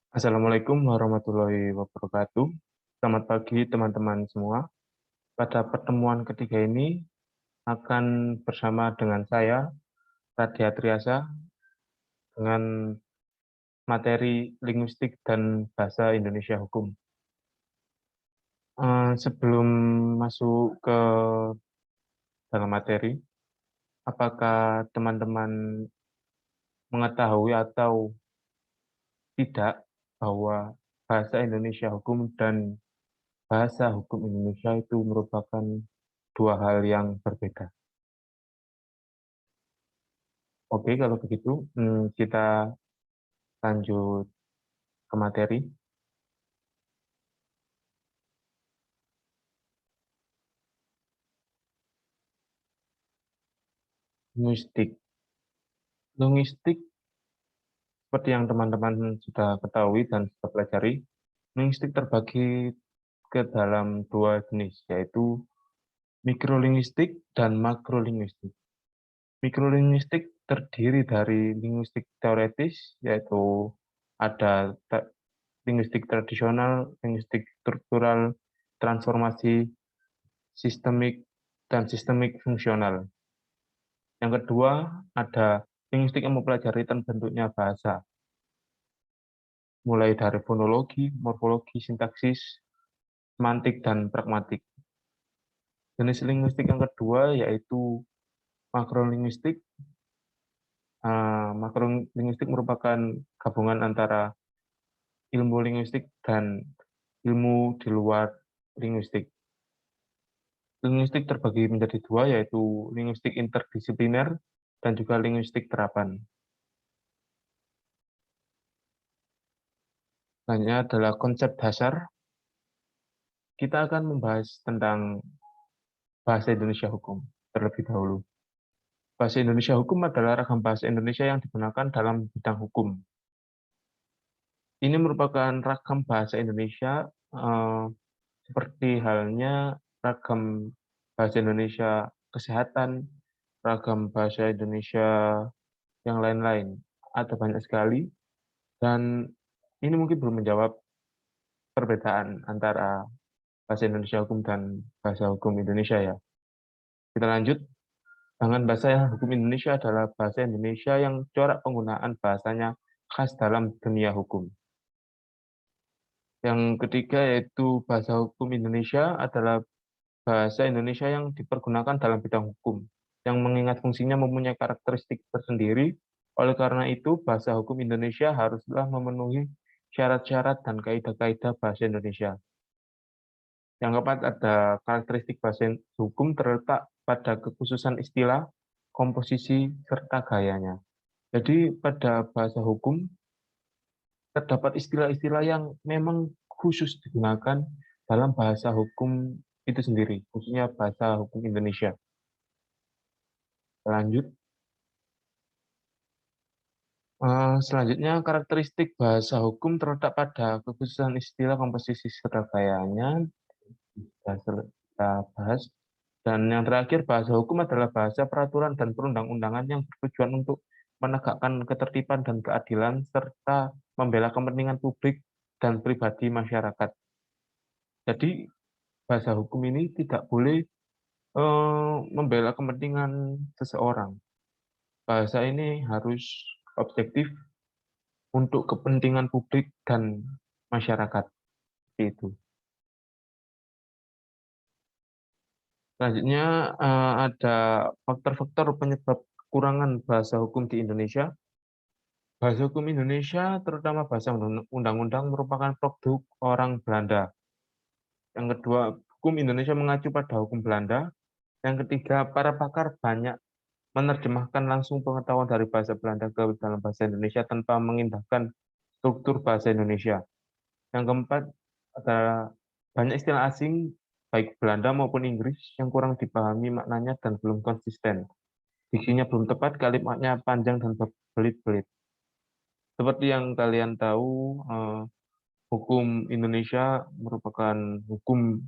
Assalamualaikum warahmatullahi wabarakatuh. Selamat pagi teman-teman semua. Pada pertemuan ketiga ini akan bersama dengan saya, Radia Triasa, dengan materi linguistik dan bahasa Indonesia Hukum. Sebelum masuk ke dalam materi, apakah teman-teman mengetahui atau tidak bahwa bahasa Indonesia Hukum dan bahasa hukum Indonesia itu merupakan dua hal yang berbeda? Oke, kalau begitu kita lanjut ke materi. Linguistik. Linguistik, seperti yang teman-teman sudah ketahui dan sudah pelajari, linguistik terbagi ke dalam dua jenis, yaitu mikrolinguistik dan makrolinguistik. Mikrolinguistik terdiri dari linguistik teoretis, yaitu ada linguistik tradisional, linguistik struktural, transformasi, sistemik, dan sistemik fungsional. Yang kedua, ada linguistik yang mempelajari terbentuknya bahasa, mulai dari fonologi, morfologi, sintaksis, semantik, dan pragmatik. Jenis linguistik yang kedua yaitu makrolinguistik. Makrolinguistik merupakan gabungan antara ilmu linguistik dan ilmu di luar linguistik. Linguistik terbagi menjadi dua, yaitu linguistik interdisipliner dan juga linguistik terapan. Selanjutnya adalah konsep dasar. Kita akan membahas tentang bahasa Indonesia Hukum terlebih dahulu. Bahasa Indonesia Hukum adalah ragam bahasa Indonesia yang digunakan dalam bidang hukum. Ini merupakan ragam bahasa Indonesia seperti halnya ragam bahasa Indonesia kesehatan, ragam bahasa Indonesia yang lain-lain. Ada banyak sekali, dan ini mungkin belum menjawab perbedaan antara bahasa Indonesia Hukum dan bahasa hukum Indonesia ya. Kita lanjut. Dengan bahasa hukum Indonesia adalah bahasa Indonesia yang corak penggunaan bahasanya khas dalam dunia hukum. Yang ketiga yaitu bahasa hukum Indonesia adalah bahasa Indonesia yang dipergunakan dalam bidang hukum, yang mengingat fungsinya mempunyai karakteristik tersendiri. Oleh karena itu, bahasa hukum Indonesia haruslah memenuhi syarat-syarat dan kaidah-kaidah bahasa Indonesia. Yang keempat, ada karakteristik bahasa hukum terletak pada kekhususan istilah, komposisi, serta gayanya. Jadi pada bahasa hukum terdapat istilah-istilah yang memang khusus digunakan dalam bahasa hukum itu sendiri, khususnya bahasa hukum Indonesia. Lanjut. Selanjutnya, karakteristik bahasa hukum terletak pada kekhususan istilah, komposisi, serta gayanya. Kita bahas. Dan yang terakhir, bahasa hukum adalah bahasa peraturan dan perundang-undangan yang bertujuan untuk menegakkan ketertiban dan keadilan, serta membela kepentingan publik dan pribadi masyarakat. Jadi, bahasa hukum ini tidak boleh membela kepentingan seseorang. Bahasa ini harus objektif untuk kepentingan publik dan masyarakat. Seperti itu. Selanjutnya ada faktor-faktor penyebab kekurangan bahasa hukum di Indonesia. Bahasa hukum Indonesia, terutama bahasa undang-undang, merupakan produk orang Belanda. Yang kedua, hukum Indonesia mengacu pada hukum Belanda. Yang ketiga, para pakar banyak menerjemahkan langsung pengetahuan dari bahasa Belanda ke dalam bahasa Indonesia tanpa mengindahkan struktur bahasa Indonesia. Yang keempat, ada banyak istilah asing, baik Belanda maupun Inggris, yang kurang dipahami maknanya dan belum konsisten. Diksinya belum tepat, kalimatnya panjang dan berbelit-belit. Seperti yang kalian tahu, hukum Indonesia merupakan hukum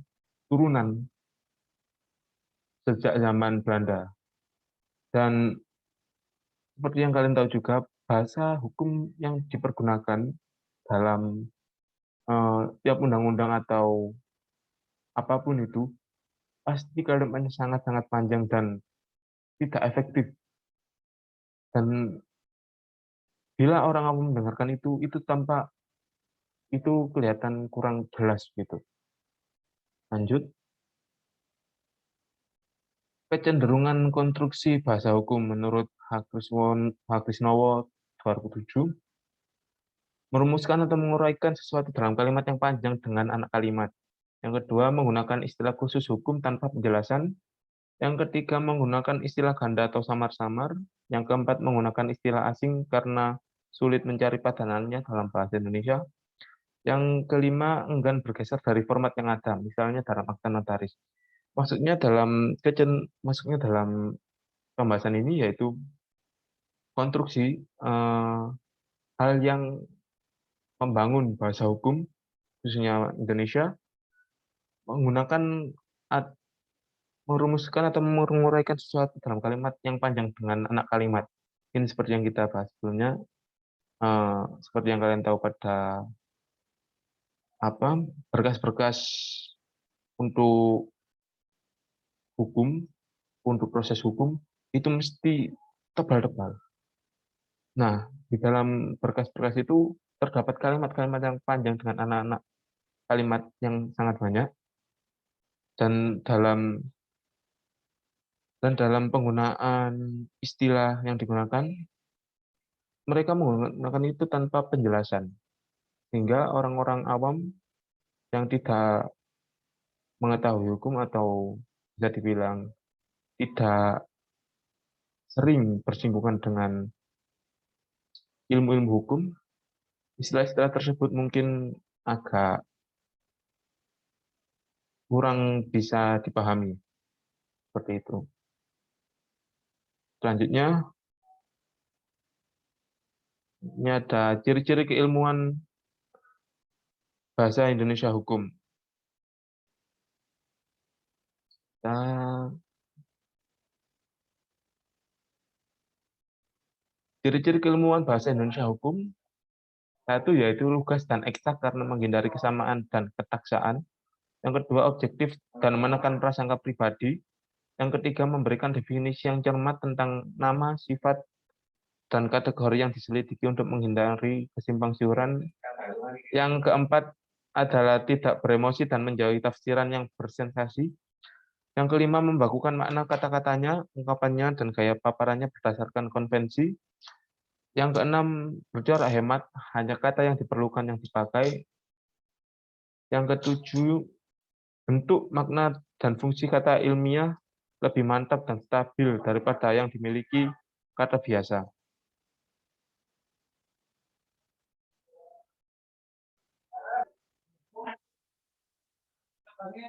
turunan sejak zaman Belanda. Dan seperti yang kalian tahu juga, bahasa hukum yang dipergunakan dalam tiap undang-undang atau apapun itu, pasti kalimatnya sangat-sangat panjang dan tidak efektif. Dan bila orang awam mendengarkan itu tanpa itu kelihatan kurang jelas gitu. Lanjut, kecenderungan konstruksi bahasa hukum menurut Hakrisnowo 2007 merumuskan atau menguraikan sesuatu dalam kalimat yang panjang dengan anak kalimat. Yang kedua, menggunakan istilah khusus hukum tanpa penjelasan. Yang ketiga, menggunakan istilah ganda atau samar-samar. Yang keempat, menggunakan istilah asing karena sulit mencari padanannya dalam bahasa Indonesia. Yang kelima, enggan bergeser dari format yang ada, misalnya dalam akta notaris. Maksudnya dalam pembahasan ini yaitu konstruksi hal yang membangun bahasa hukum khususnya Indonesia menggunakan merumuskan atau menguraikan sesuatu dalam kalimat yang panjang dengan anak kalimat. Ini seperti yang kita bahas sebelumnya, seperti yang kalian tahu pada berkas-berkas untuk hukum, untuk proses hukum itu mesti tebal-tebal. Nah, di dalam berkas-berkas itu terdapat kalimat-kalimat yang panjang dengan anak-anak kalimat yang sangat banyak, dan dalam penggunaan istilah yang digunakan, mereka menggunakan itu tanpa penjelasan, sehingga orang-orang awam yang tidak mengetahui hukum atau bisa dibilang tidak sering bersinggungan dengan ilmu-ilmu hukum, istilah-istilah tersebut mungkin agak kurang bisa dipahami, seperti itu. Selanjutnya, ini ada ciri-ciri keilmuan bahasa Indonesia hukum. Ciri-ciri keilmuan bahasa Indonesia hukum, satu yaitu lugas dan eksak karena menghindari kesamaan dan ketaksaan. Yang kedua, objektif dan menekan prasangka pribadi. Yang ketiga, memberikan definisi yang cermat tentang nama, sifat, dan kategori yang diselidiki untuk menghindari kesimpang siuran. Yang keempat adalah tidak beremosi dan menjauhi tafsiran yang bersensasi. Yang kelima, membakukan makna kata-katanya, ungkapannya, dan gaya paparannya berdasarkan konvensi. Yang keenam, bercorak hemat, hanya kata yang diperlukan yang dipakai. Yang ketujuh, bentuk, makna, dan fungsi kata ilmiah lebih mantap dan stabil daripada yang dimiliki kata biasa.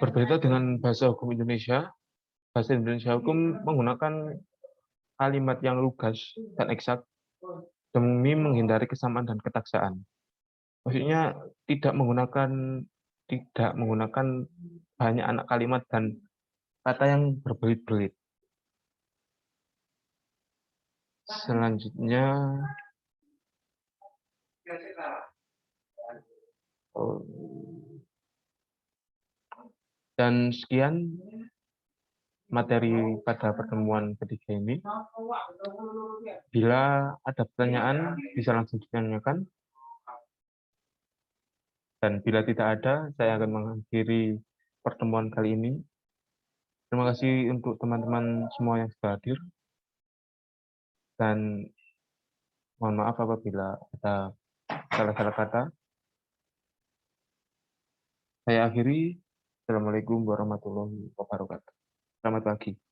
Berbeda dengan bahasa hukum Indonesia, bahasa Indonesia hukum menggunakan kalimat yang lugas dan eksak demi menghindari kesamaan dan ketaksaan. Maksudnya tidak menggunakan banyak anak kalimat dan kata yang berbelit-belit. Selanjutnya, dan sekian materi pada pertemuan ketiga ini. Bila ada pertanyaan, bisa langsung ditanyakan. Dan bila tidak ada, saya akan mengakhiri pertemuan kali ini. Terima kasih untuk teman-teman semua yang sudah hadir. Dan mohon maaf apabila ada salah-salah kata. Saya akhiri. Assalamualaikum warahmatullahi wabarakatuh. Selamat pagi.